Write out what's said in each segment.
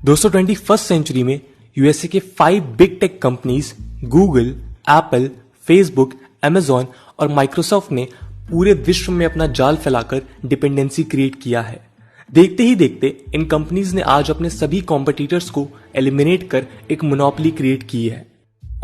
दोस्तों 21st century में USA के 5 big tech companies Google, Apple, Facebook, Amazon और माइक्रोसॉफ्ट ने पूरे विश्व में अपना जाल फैलाकर डिपेंडेंसी क्रिएट किया है। देखते ही देखते इन कंपनीज ने आज अपने सभी कॉम्पिटिटर्स को एलिमिनेट कर एक मोनोपोली क्रिएट की है।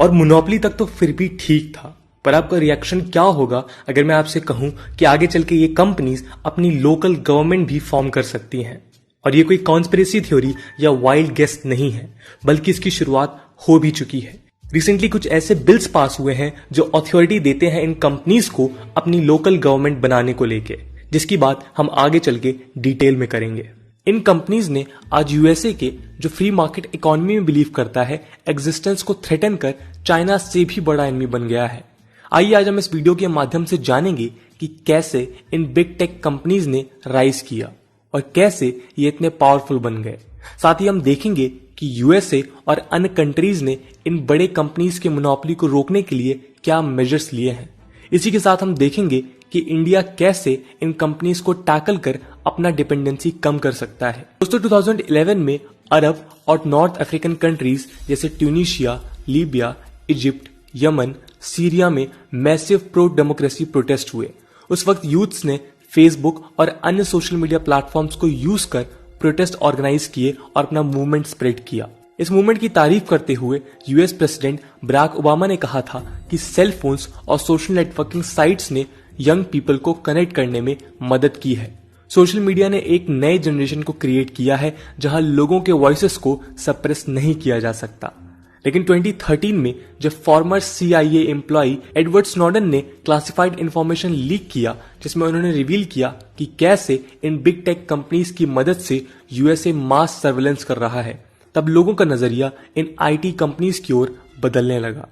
और मोनोपोली तक तो फिर भी ठीक था, पर आपका रिएक्शन क्या होगा अगर मैं आपसे कहूं कि आगे चल के ये कंपनीज अपनी लोकल गवर्नमेंट भी फॉर्म कर सकती हैं। और ये कोई कॉन्स्पिरेसी थ्योरी या वाइल्ड गेस नहीं है, बल्कि इसकी शुरुआत हो भी चुकी है। रिसेंटली कुछ ऐसे बिल्स पास हुए हैं जो अथॉरिटी देते हैं इन कंपनीज को अपनी लोकल गवर्नमेंट बनाने को लेके, जिसकी बात हम आगे चल के डिटेल में करेंगे। इन कंपनीज ने आज यूएसए के जो फ्री मार्केट इकोनॉमी में बिलीव करता है, एग्जिस्टेंस को थ्रेटन कर चाइना से भी बड़ा एनिमी बन गया है। आइए आज हम इस वीडियो के माध्यम से जानेंगे कि कैसे इन बिग टेक कंपनीज ने राइज किया और कैसे ये इतने पावरफुल बन गए। साथ ही हम देखेंगे कि यूएसए और अन्य कंट्रीज ने इन बड़े कंपनीज के मोनोपोली को रोकने के लिए क्या मेजर्स लिए हैं। इसी के साथ हम देखेंगे कि इंडिया कैसे इन कंपनीज को टैकल कर अपना डिपेंडेंसी कम कर सकता है। दोस्तों 2011 में अरब और नॉर्थ अफ्रीकन कंट्रीज जैसे Tunisia, Libya, Egypt, Yemen, Syria में मैसिव प्रो डेमोक्रेसी प्रोटेस्ट हुए। उस वक्त यूथ्स ने फेसबुक और अन्य सोशल मीडिया प्लेटफॉर्म्स को यूज कर प्रोटेस्ट ऑर्गेनाइज किए और अपना मूवमेंट स्प्रेड किया। इस मूवमेंट की तारीफ करते हुए यूएस प्रेसिडेंट बराक ओबामा ने कहा था कि सेल फोन्स और सोशल नेटवर्किंग साइट्स ने यंग पीपल को कनेक्ट करने में मदद की है। सोशल मीडिया ने एक नए जनरेशन को क्रिएट किया है जहां लोगों के वॉइसेस को सप्रेस नहीं किया जा सकता। लेकिन 2013 में जब former CIA employee Edward Snowden ने क्लासिफाइड इंफॉर्मेशन लीक किया, जिसमें उन्होंने रिवील किया कि कैसे इन बिग टेक कंपनीज की मदद से यूएसए मास सर्वेलेंस कर रहा है, तब लोगों का नजरिया इन IT कंपनीज की ओर बदलने लगा।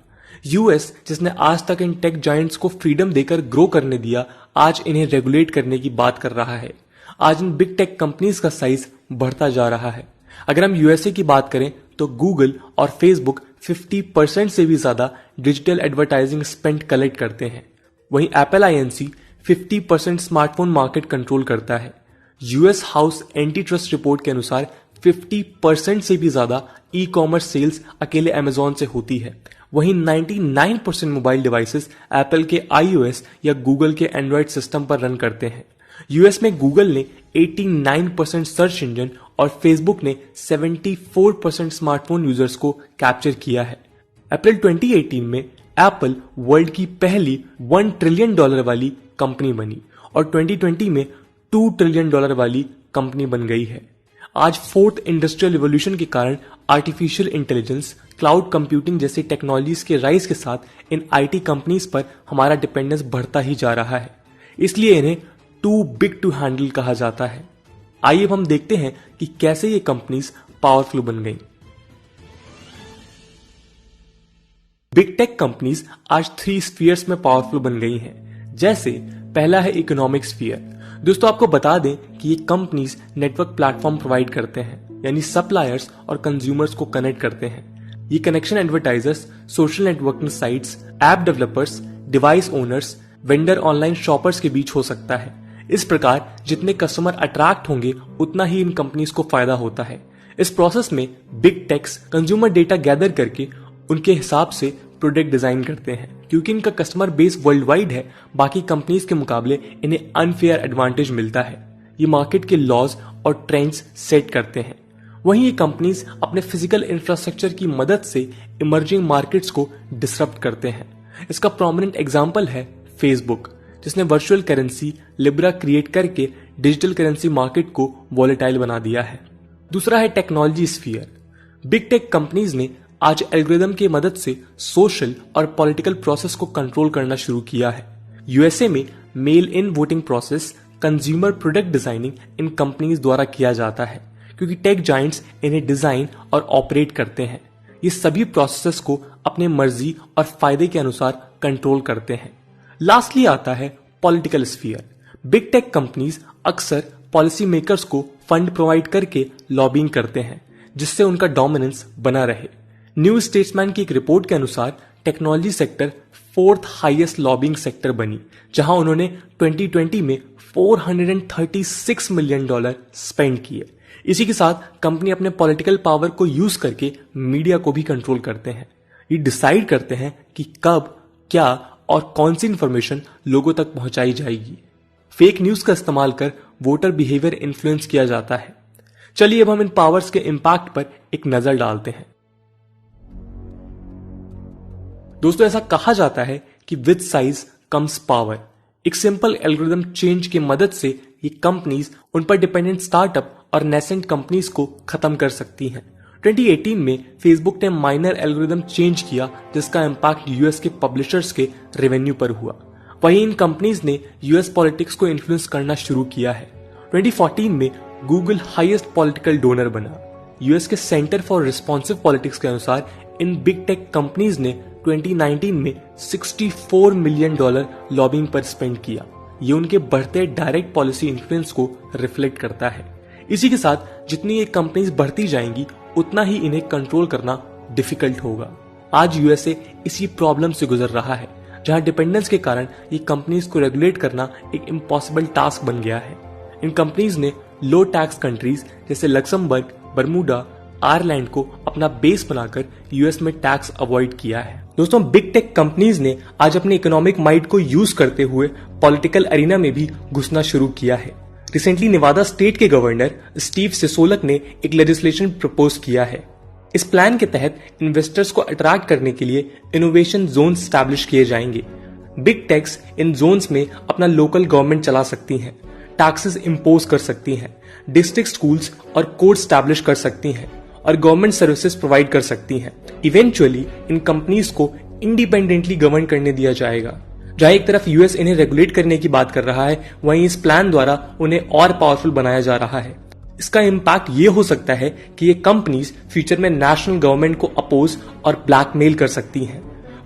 यूएस जिसने आज तक इन टेक जायंट्स को फ्रीडम देकर ग्रो करने दिया, आज इन्हें रेगुलेट करने की बात कर रहा है। आज इन बिग टेक कंपनीज का साइज बढ़ता जा रहा है। अगर हम यूएसए की बात करें तो गूगल और फेसबुक 50% से भी ज्यादा डिजिटल एडवर्टाइजिंग स्पेंड कलेक्ट करते हैं। वहीं Apple INC 50% smartphone market control करता है। US house anti trust report के अनुसार 50% से भी ज्यादा ई-कॉमर्स सेल्स अकेले अमेजॉन से होती है। वहीं 99% मोबाइल डिवाइसेस एप्पल के iOS या गूगल के एंड्रॉयड सिस्टम पर रन करते हैं। यूएस में गूगल ने 89% सर्च इंजन और फेसबुक ने 74% स्मार्टफोन यूजर्स को कैप्चर किया है। अप्रैल 2018 में एप्पल वर्ल्ड की पहली $1 ट्रिलियन वाली कंपनी बनी और 2020 में $2 ट्रिलियन वाली कंपनी बन गई है। आज फोर्थ इंडस्ट्रियल रिवॉल्यूशन के कारण आर्टिफिशियल इंटेलिजेंस, क्लाउड कंप्यूटिंग जैसी टेक्नोलॉजीज के राइज के साथ इन IT कंपनीज पर हमारा डिपेंडेंस बढ़ता ही जा रहा है। इसलिए इन्हें टू बिग टू हैंडल कहा जाता है। आइए अब हम देखते हैं कि कैसे ये कंपनीज पावरफुल बन गई। बिग टेक कंपनीज आज 3 स्फीयर्स में पावरफुल बन गई हैं। जैसे पहला है इकोनॉमिक स्फीयर। दोस्तों आपको बता दें कि ये कंपनीज नेटवर्क प्लेटफॉर्म प्रोवाइड करते हैं, यानी सप्लायर्स और कंज्यूमर्स को कनेक्ट करते हैं। ये connection advertisers, social networking sites, app developers, device owners, vendor, online shoppers के बीच हो सकता है। इस प्रकार जितने कस्टमर अट्रैक्ट होंगे उतना ही इन कंपनीज को फायदा होता है। इस प्रोसेस में big techs consumer data gather करके उनके हिसाब से प्रोडक्ट डिजाइन करते हैं। क्योंकि इनका कस्टमर बेस वर्ल्ड वाइड है, बाकी कंपनीज के मुकाबले इन्हें अनफेयर एडवांटेज मिलता है। ये मार्केट के लॉज और ट्रेंड्स सेट करते हैं। वहीं ये कंपनीज अपने फिजिकल इंफ्रास्ट्रक्चर की मदद से इमर्जिंग मार्केट्स को डिसरप्ट करते हैं। इसका प्रोमिनेंट एग्जाम्पल है फेसबुक, जिसने वर्चुअल करेंसी लिब्रा क्रिएट करके डिजिटल करेंसी मार्केट को वॉलेटाइल बना दिया है। दूसरा है technology sphere. Big tech companies ने आज एल्गोरिदम की मदद से सोशल और पॉलिटिकल प्रोसेस को कंट्रोल करना शुरू किया है। यूएसए में mail in voting process, consumer product designing इन कंपनीज द्वारा किया जाता है, क्योंकि टेक जायंट्स इन्हें डिजाइन और ऑपरेट करते हैं। ये सभी प्रोसेसेस को अपने मर्जी और फायदे के अनुसार कंट्रोल करते हैं। लास्टली आता है political sphere. Big tech companies अक्सर पॉलिसी मेकर्स को फंड प्रोवाइड करके लॉबिंग करते हैं, जिससे उनका डोमिनेंस बना रहे। न्यू स्टेट्समैन की एक रिपोर्ट के अनुसार technology sector 4th highest lobbying sector बनी, जहां उन्होंने 2020 में $436 मिलियन स्पेंड किए। इसी के साथ कंपनी अपने पॉलिटिकल पावर को यूज करके मीडिया को भी कंट्रोल करते हैं। ये डिसाइड करते हैं कि कब, क्या और कौन सी इंफॉर्मेशन लोगों तक पहुंचाई जाएगी। फेक न्यूज का इस्तेमाल कर वोटर बिहेवियर इन्फ्लुएंस किया जाता है। चलिए अब हम इन पावर्स के इंपैक्ट पर एक नजर डालते हैं। दोस्तों, ऐसा कहा जाता है कि विद साइज कम्स पावर। एक सिंपल एल्गोरिथम चेंज की मदद से ये कंपनीज उन पर डिपेंडेंट स्टार्टअप और नेसेंट कंपनीज को खत्म कर सकती हैं। 2018 में फेसबुक ने माइनर एल्गोरिथम चेंज किया जिसका इंपैक्ट यूएस के पब्लिशर्स के रेवेन्यू पर हुआ। वहीं इन कंपनीज ने यूएस पॉलिटिक्स को इन्फ्लुएंस करना शुरू किया है। 2014 में गूगल हाईएस्ट पॉलिटिकल डोनर बना। यूएस के सेंटर फॉर रिस्पॉन्सिव पॉलिटिक्स के अनुसार इन बिग टेक कंपनीज ने 2019 में $64 मिलियन लॉबिंग पर स्पेंड किया। ये उनके बढ़ते डायरेक्ट पॉलिसी इन्फ्लुएंस को रिफ्लेक्ट करता है। इसी के साथ जितनी ये कंपनीज बढ़ती जाएंगी उतना ही इन्हें कंट्रोल करना डिफिकल्ट होगा। आज यूएसए इसी प्रॉब्लम से गुजर रहा है, जहां डिपेंडेंस के कारण ये कंपनीज को रेगुलेट करना एक इम्पॉसिबल टास्क बन गया है। इन कंपनीज ने लो टैक्स कंट्रीज जैसे लक्समबर्ग, बर्मुडा, आयरलैंड को अपना बेस बनाकर यूएस में टैक्स अवॉइड किया है। दोस्तों, बिग टेक कंपनीज ने आज अपने इकोनॉमिक माइट को यूज करते हुए पॉलिटिकल अरीना में भी घुसना शुरू किया है। रिसेंटली नेवादा स्टेट के गवर्नर स्टीव सिसोलक ने एक लेजिस्लेशन प्रपोज किया है। इस प्लान के तहत इन्वेस्टर्स को अट्रैक्ट करने के लिए इनोवेशन जोन स्टैब्लिश किए जाएंगे। बिग टेक्स इन जोन्स में अपना लोकल गवर्नमेंट चला सकती हैं, टैक्सेस इम्पोज कर सकती हैं, डिस्ट्रिक्ट स्कूल्स और कोर्ट स्टैब्लिश कर सकती हैं और गवर्नमेंट सर्विसेज प्रोवाइड कर सकती हैं। इवेंचुअली इन कंपनीज को इंडिपेंडेंटली गवर्न करने दिया जाएगा। जहां एक तरफ यूएस इन्हें रेगुलेट करने की बात कर रहा है, वहीं इस प्लान द्वारा उन्हें और पावरफुल बनाया जा रहा है। इसका इम्पैक्ट ये हो सकता है कि ये कंपनीज फ्यूचर में नेशनल गवर्नमेंट को अपोज और ब्लैकमेल कर सकती हैं।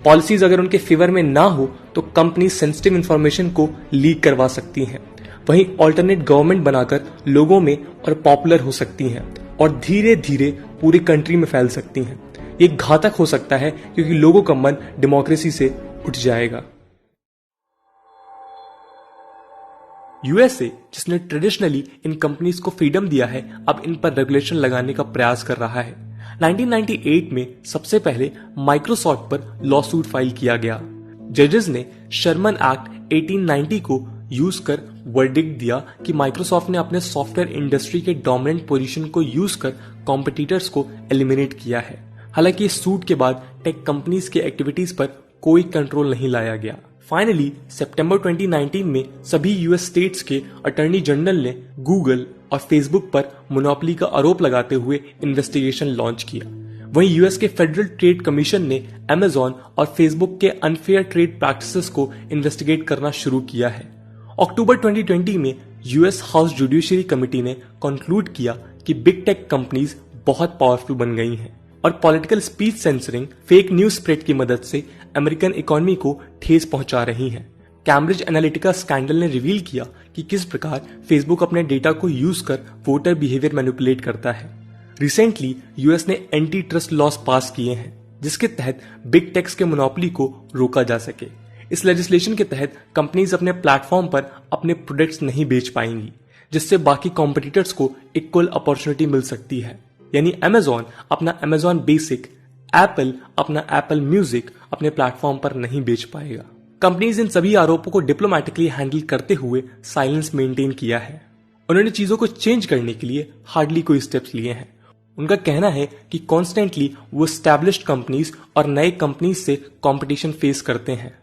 पॉलिसीज अगर उनके फेवर में ना हो तो कंपनी सेंसिटिव इंफॉर्मेशन को लीक करवा सकती हैं। वहीं ऑल्टरनेट गवर्नमेंट बनाकर लोगों में और पॉपुलर हो सकती हैं और धीरे धीरे पूरी कंट्री में फैल सकती हैं। ये घातक हो सकता है क्योंकि लोगों का मन डेमोक्रेसी से उठ जाएगा। यूएसए, जिसने ट्रेडिशनली इन कंपनीज को फ्रीडम दिया है, अब इन पर रेगुलेशन लगाने का प्रयास कर रहा है। 1998 में सबसे पहले माइक्रोसॉफ्ट पर लॉ सूट फाइल किया गया। जजेस ने शर्मन एक्ट 1890 को यूज कर वर्डिक्ट दिया कि माइक्रोसॉफ्ट ने अपने सॉफ्टवेयर इंडस्ट्री के डोमिनेंट पोजीशन को यूज कर कॉम्पिटिटर्स को एलिमिनेट किया है। हालांकि इस सूट के बाद टेक कंपनीज के एक्टिविटीज पर कोई कंट्रोल नहीं लाया गया। फाइनली सितंबर 2019 में सभी यूएस स्टेट्स के अटॉर्नी जनरल ने गूगल और फेसबुक पर मोनोपोली का आरोप लगाते हुए इन्वेस्टिगेशन लॉन्च किया। वहीं यूएस के फेडरल ट्रेड कमीशन ने अमेजॉन और फेसबुक के अनफेयर ट्रेड प्रैक्टिसेस को इन्वेस्टिगेट करना शुरू किया है। अक्टूबर 2020 में यूएस हाउस जुडिशरी कमेटी ने कंक्लूड किया कि बिग टेक कंपनीज बहुत पावरफुल बन गई हैं और political speech censoring, fake news spread की मदद से अमेरिकन इकोनॉमी को ठेस पहुंचा रही हैं। कैम्ब्रिज एनालिटिका स्कैंडल ने रिवील किया कि किस प्रकार फेसबुक अपने डेटा को यूज कर वोटर बिहेवियर मैनिपुलेट करता है। रिसेंटली यूएस ने एंटी ट्रस्ट लॉज पास किए हैं जिसके तहत बिग टेक्स के मोनोपोली को रोका जा सके। इस लेजिस्लेशन के तहत कंपनीज अपने प्लेटफॉर्म पर अपने प्रोडक्ट्स नहीं बेच पाएंगी, जिससे बाकी कॉम्पिटिटर्स को इक्वल अपॉर्चुनिटी मिल सकती है। यानी अमेजॉन अपना अमेजॉन बेसिक, एप्पल अपना एप्पल म्यूजिक अपने प्लेटफॉर्म पर नहीं बेच पाएगा। कंपनीज इन सभी आरोपों को डिप्लोमेटिकली हैंडल करते हुए साइलेंस मेंटेन किया है। उन्होंने चीजों को चेंज करने के लिए हार्डली कोई स्टेप्स लिए हैं। उनका कहना है कि कॉन्स्टेंटली वो एस्टैब्लिश्ड कंपनीज और नए कंपनीज से कंपटीशन फेस करते हैं।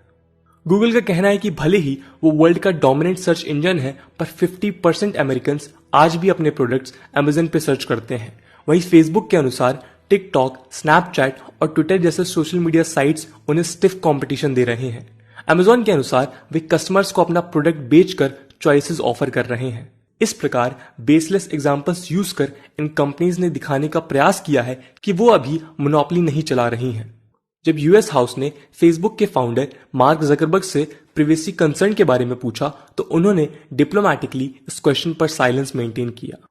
गूगल का कहना है कि भले ही वो वर्ल्ड का डोमिनेंट सर्च इंजन है, पर 50% अमेरिकन आज भी अपने प्रोडक्ट्स अमेजन पे सर्च करते हैं। वहीं फेसबुक के अनुसार टिकटॉक, स्नैपचैट और ट्विटर जैसे सोशल मीडिया साइट्स उन्हें स्टिफ कंपटीशन दे रहे हैं। अमेजॉन के अनुसार वे कस्टमर्स को अपना प्रोडक्ट बेचकर चॉइसेस ऑफर कर रहे हैं। इस प्रकार बेसलेस एग्जांपल्स यूज कर इन कंपनीज ने दिखाने का प्रयास किया है कि वो अभी मोनोपोली नहीं चला रही हैं। जब यूएस हाउस ने फेसबुक के फाउंडर मार्क जकरबर्ग से प्रिवेसी कंसर्न के बारे में पूछा तो उन्होंने डिप्लोमेटिकली इस क्वेश्चन पर साइलेंस मेंटेन किया।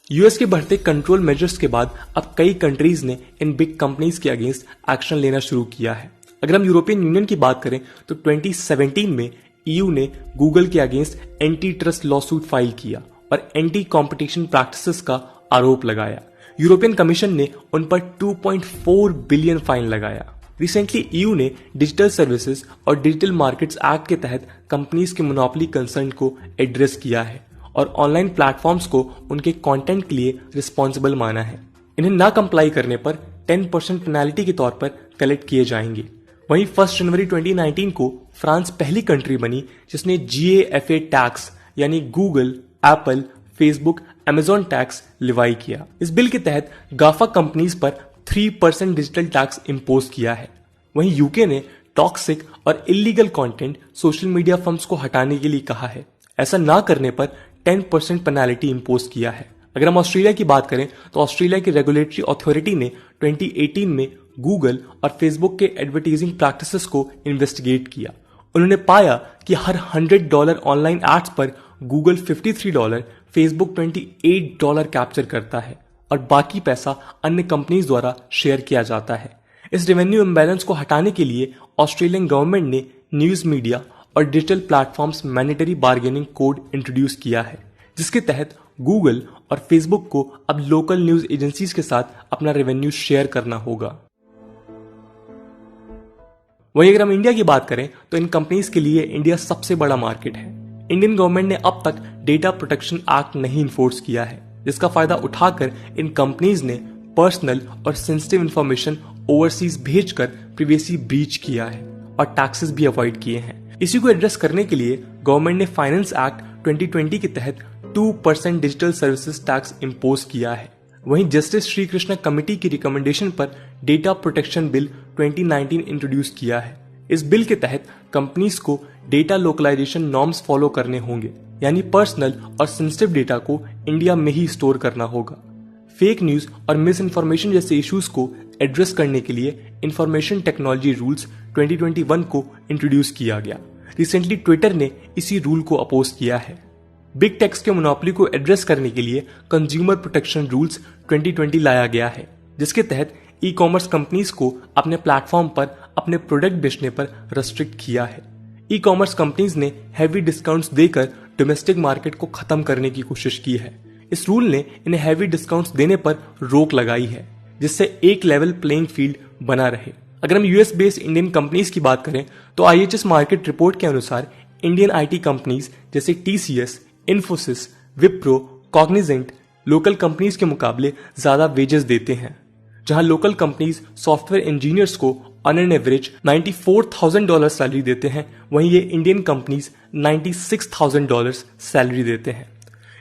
यूएस के बढ़ते कंट्रोल मेजर्स के बाद अब कई कंट्रीज ने इन बिग कंपनीज के अगेंस्ट एक्शन लेना शुरू किया है। अगर हम यूरोपियन यूनियन की बात करें तो 2017 में ईयू ने गूगल के against anti trust lawsuit file किया और एंटी कॉम्पिटिशन प्रैक्टिसेस का आरोप लगाया। यूरोपियन कमीशन ने उन पर 2.4 बिलियन फाइन लगाया। रिसेंटली ईयू ने डिजिटल सर्विसेज और डिजिटल मार्केट्स एक्ट के तहत कंपनीज के मोनोपोली कंसर्न को एड्रेस किया है और ऑनलाइन प्लेटफॉर्म्स को उनके कंटेंट के लिए रिस्पॉन्सिबल माना है। इन्हें ना कंप्लाई करने पर 10% पेनाल्टी के तौर पर कलेक्ट किए जाएंगे। वहीं 1 जनवरी 2019 को फ्रांस पहली कंट्री बनी जिसने GAFA टैक्स यानी Google, Apple, Facebook, Amazon tax Levi किया। इस बिल के तहत गाफा कंपनीज पर 3% डिजिटल टैक्स इंपोज किया है। वहीं यूके ने टॉक्सिक और illegal content social media firms को हटाने के लिए कहा है। ऐसा ना करने पर 10% पेनाल्टी इंपोज किया है। अगर हम ऑस्ट्रेलिया की बात करें तो ऑस्ट्रेलिया की रेगुलेटरी अथॉरिटी ने 2018 में गूगल और फेसबुक के एडवर्टाइजिंग प्रैक्टिसेस को इन्वेस्टिगेट किया। उन्होंने पाया कि हर $100 ऑनलाइन एड्स पर गूगल $53, फेसबुक $28 कैप्चर करता है और बाकी पैसा अन्य कंपनीज द्वारा शेयर किया जाता है। इस रेवेन्यू इम्बैलेंस को हटाने के लिए ऑस्ट्रेलियन गवर्नमेंट ने न्यूज मीडिया और digital platforms mandatory bargaining code introduce किया है, जिसके तहत गूगल और फेसबुक को अब लोकल न्यूज एजेंसीज के साथ अपना रेवेन्यू शेयर करना होगा। वहीं अगर हम इंडिया की बात करें तो इन कंपनीज के लिए इंडिया सबसे बड़ा मार्केट है। इंडियन गवर्नमेंट ने अब तक डेटा प्रोटेक्शन एक्ट नहीं इन्फोर्स किया है, जिसका फायदा उठाकर इन कंपनीज ने पर्सनल और सेंसिटिव इंफॉर्मेशन ओवरसीज भेजकर प्रिवेसी ब्रीच किया है और टैक्सेस भी अवॉइड किए हैं। इसी को एड्रेस करने के लिए गवर्नमेंट ने फाइनेंस एक्ट 2020 के तहत 2% डिजिटल सर्विसेज टैक्स इंपोज किया है। वहीं जस्टिस श्री कृष्णा कमेटी की रिकमेंडेशन पर डेटा प्रोटेक्शन बिल 2019 इंट्रोड्यूस किया है। इस बिल के तहत कंपनीज को डेटा लोकलाइजेशन नॉर्म्स फॉलो करने होंगे, यानी पर्सनल और सेंसिटिव डेटा को इंडिया में ही स्टोर करना होगा। फेक न्यूज और मिस इन्फॉर्मेशन जैसे इश्यूज को एड्रेस करने के लिए इंफॉर्मेशन टेक्नोलॉजी रूल्स 2021 को इंट्रोड्यूस किया गया। रिसेंटली ट्विटर ने इसी रूल को अपोज किया है। बिग टेक्स के मोनोपोली को एड्रेस करने के लिए कंज्यूमर प्रोटेक्शन रूल्स 2020 लाया गया है, जिसके तहत ई कॉमर्स कंपनीज को अपने प्लेटफॉर्म पर अपने प्रोडक्ट बेचने पर रेस्ट्रिक्ट किया है। ई कॉमर्स कंपनीज ने हैवी डिस्काउंट्स देकर डोमेस्टिक मार्केट को खत्म करने की कोशिश की है। इस रूल ने इन्हें हैवी डिस्काउंट्स देने पर रोक लगाई है, जिससे एक लेवल प्लेइंग फील्ड बना रहे। अगर हम यूएस बेस्ड इंडियन कंपनीज की बात करें तो IHS मार्केट रिपोर्ट के अनुसार इंडियन IT कंपनीज जैसे TCS, Infosys, Wipro, Cognizant local companies के मुकाबले ज्यादा वेजेस देते हैं। जहां लोकल कंपनीज सॉफ्टवेयर इंजीनियर्स को ऑन एन एवरेज $94,000 सैलरी देते हैं, वहीं ये इंडियन कंपनीज $96,000 सैलरी देते हैं।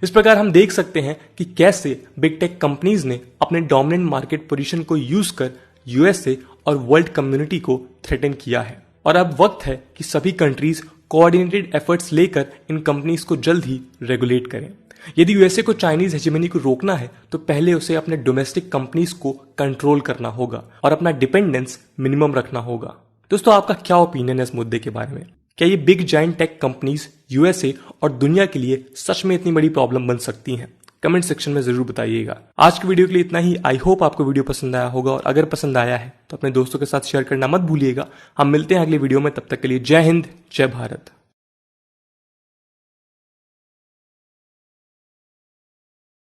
इस प्रकार हम देख सकते हैं कि कैसे बिग टेक कंपनीज ने अपने डोमिनेंट मार्केट पोजीशन को यूज कर USA और वर्ल्ड कम्युनिटी को थ्रेटन किया है। और अब वक्त है कि सभी कंट्रीज कोऑर्डिनेटेड एफर्ट्स लेकर इन कंपनीज को जल्द ही रेगुलेट करें। यदि USA को चाइनीज हेजेमनी को रोकना है तो पहले उसे अपने डोमेस्टिक कंपनीज को कंट्रोल करना होगा और अपना डिपेंडेंस मिनिमम रखना होगा। दोस्तों, आपका क्या ओपिनियन है इस मुद्दे के बारे में? क्या ये big giant tech companies USA और दुनिया के लिए सच में इतनी बड़ी प्रॉब्लम बन सकती हैं? कमेंट सेक्शन में जरूर बताइएगा। आज की वीडियो के लिए इतना ही। आई होप आपको वीडियो पसंद आया होगा और अगर पसंद आया है तो अपने दोस्तों के साथ शेयर करना मत भूलिएगा। हम मिलते हैं अगली वीडियो में, तब तक के लिए जय हिंद, जय भारत।